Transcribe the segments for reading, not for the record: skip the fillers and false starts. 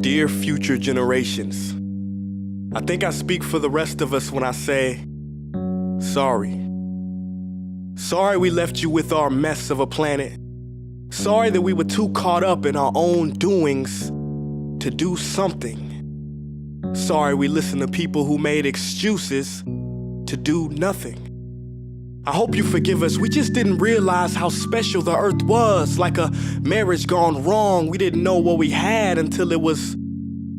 Dear future generations, I think I speak for the rest of us when I say, sorry. Sorry we left you with our mess of a planet. Sorry that we were too caught up in our own doings to do something. Sorry we listened to people who made excuses to do nothing. I hope you forgive us. We just didn't realize how special the earth was. Like a marriage gone wrong, we didn't know what we had until it was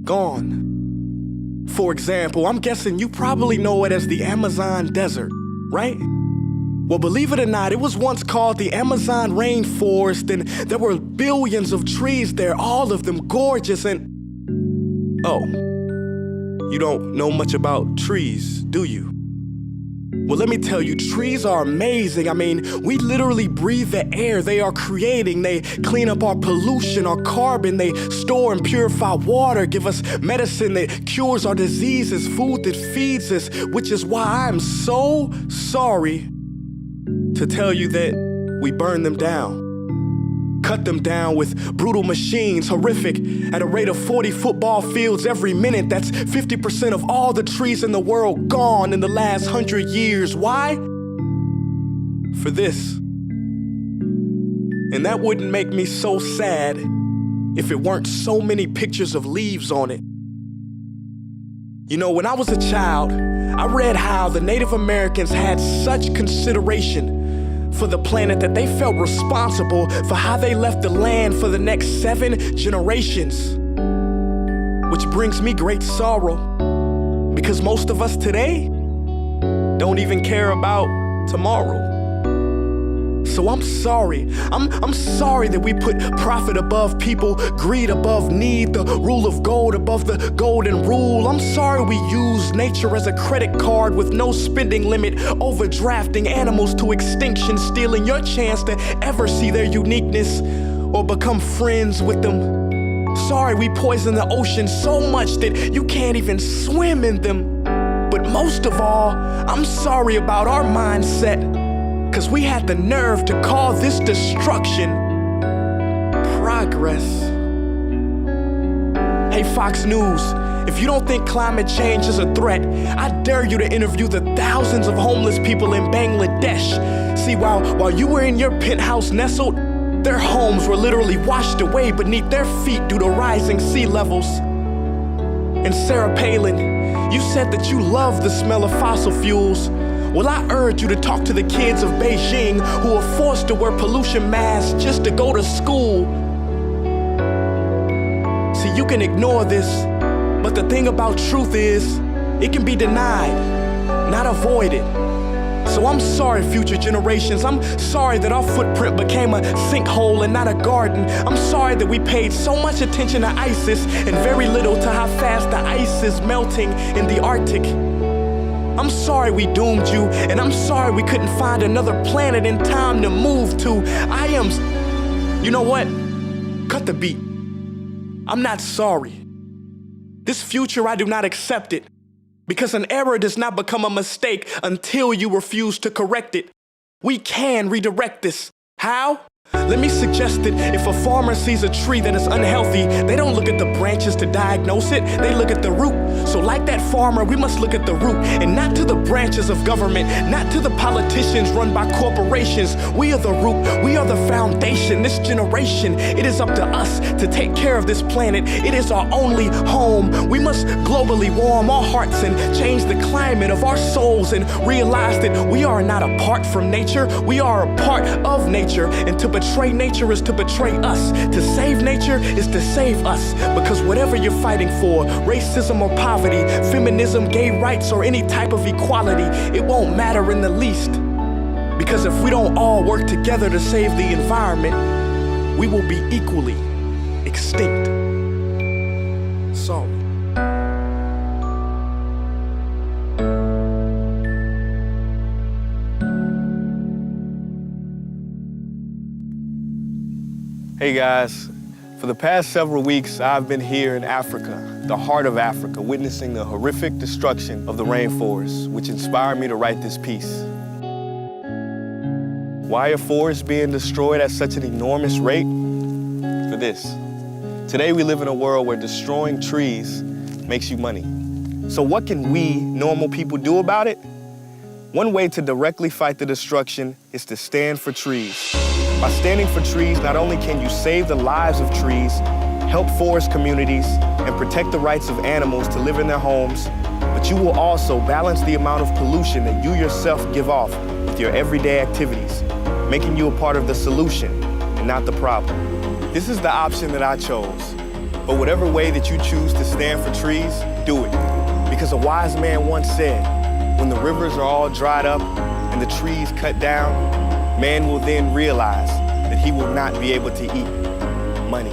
gone. For example, I'm guessing you probably know it as the Amazon desert, right? Well, believe it or not, it was once called the Amazon rainforest, and there were billions of trees there, all of them gorgeous and... Oh, you don't know much about trees, do you? Well, let me tell you, trees are amazing. I mean, we literally breathe the air they are creating. They clean up our pollution, our carbon. They store and purify water, give us medicine that cures our diseases, food that feeds us, which is why I'm so sorry to tell you that we burn them down. Cut them down with brutal machines, horrific, at a rate of 40 football fields every minute. That's 50% of all the trees in the world gone in the last 100 years. Why? For this. And that wouldn't make me so sad if it weren't so many pictures of leaves on it. You know, when I was a child, I read how the Native Americans had such consideration for the planet that they felt responsible for how they left the land for the next 7 generations. Which brings me great sorrow, because most of us today don't even care about tomorrow. So I'm sorry. I'm sorry that we put profit above people, greed above need, the rule of gold above the golden rule. I'm sorry we use nature as a credit card with no spending limit, overdrafting animals to extinction, stealing your chance to ever see their uniqueness or become friends with them. Sorry we poison the ocean so much that you can't even swim in them. But most of all, I'm sorry about our mindset, 'cause we had the nerve to call this destruction progress. Hey Fox News, if you don't think climate change is a threat, I dare you to interview the thousands of homeless people in Bangladesh. See, while you were in your penthouse nestled, their homes were literally washed away beneath their feet due to rising sea levels. And Sarah Palin, you said that you love the smell of fossil fuels. Well, I urge you to talk to the kids of Beijing who are forced to wear pollution masks just to go to school. See, you can ignore this, but the thing about truth is, it can be denied, not avoided. So I'm sorry, future generations. I'm sorry that our footprint became a sinkhole and not a garden. I'm sorry that we paid so much attention to ISIS and very little to how fast the ice is melting in the Arctic. I'm sorry we doomed you, and I'm sorry we couldn't find another planet in time to move to. You know what? Cut the beat. I'm not sorry. This future, I do not accept it, because an error does not become a mistake until you refuse to correct it. We can redirect this. How? Let me suggest that if a farmer sees a tree that is unhealthy, they don't look at the branches to diagnose it, they look at the root. So like that farmer, we must look at the root, and not to the branches of government, not to the politicians run by corporations. We are the root, we are the foundation. This generation, it is up to us to take care of this planet. It is our only home. We must globally warm our hearts and change the climate of our souls and realize that we are not apart from nature, we are a part of nature. And to betray nature is to betray us. To save nature is to save us. Because whatever you're fighting for, racism or poverty, feminism, gay rights, or any type of equality, it won't matter in the least. Because if we don't all work together to save the environment, we will be equally extinct. Sorry. Hey guys, for the past several weeks, I've been here in Africa, the heart of Africa, witnessing the horrific destruction of the rainforest, which inspired me to write this piece. Why are forests being destroyed at such an enormous rate? For this. Today we live in a world where destroying trees makes you money. So what can we, normal people, do about it? One way to directly fight the destruction is to stand for trees. By standing for trees, not only can you save the lives of trees, help forest communities, and protect the rights of animals to live in their homes, but you will also balance the amount of pollution that you yourself give off with your everyday activities, making you a part of the solution and not the problem. This is the option that I chose. But whatever way that you choose to stand for trees, do it. Because a wise man once said, when the rivers are all dried up and the trees cut down, man will then realize that he will not be able to eat money.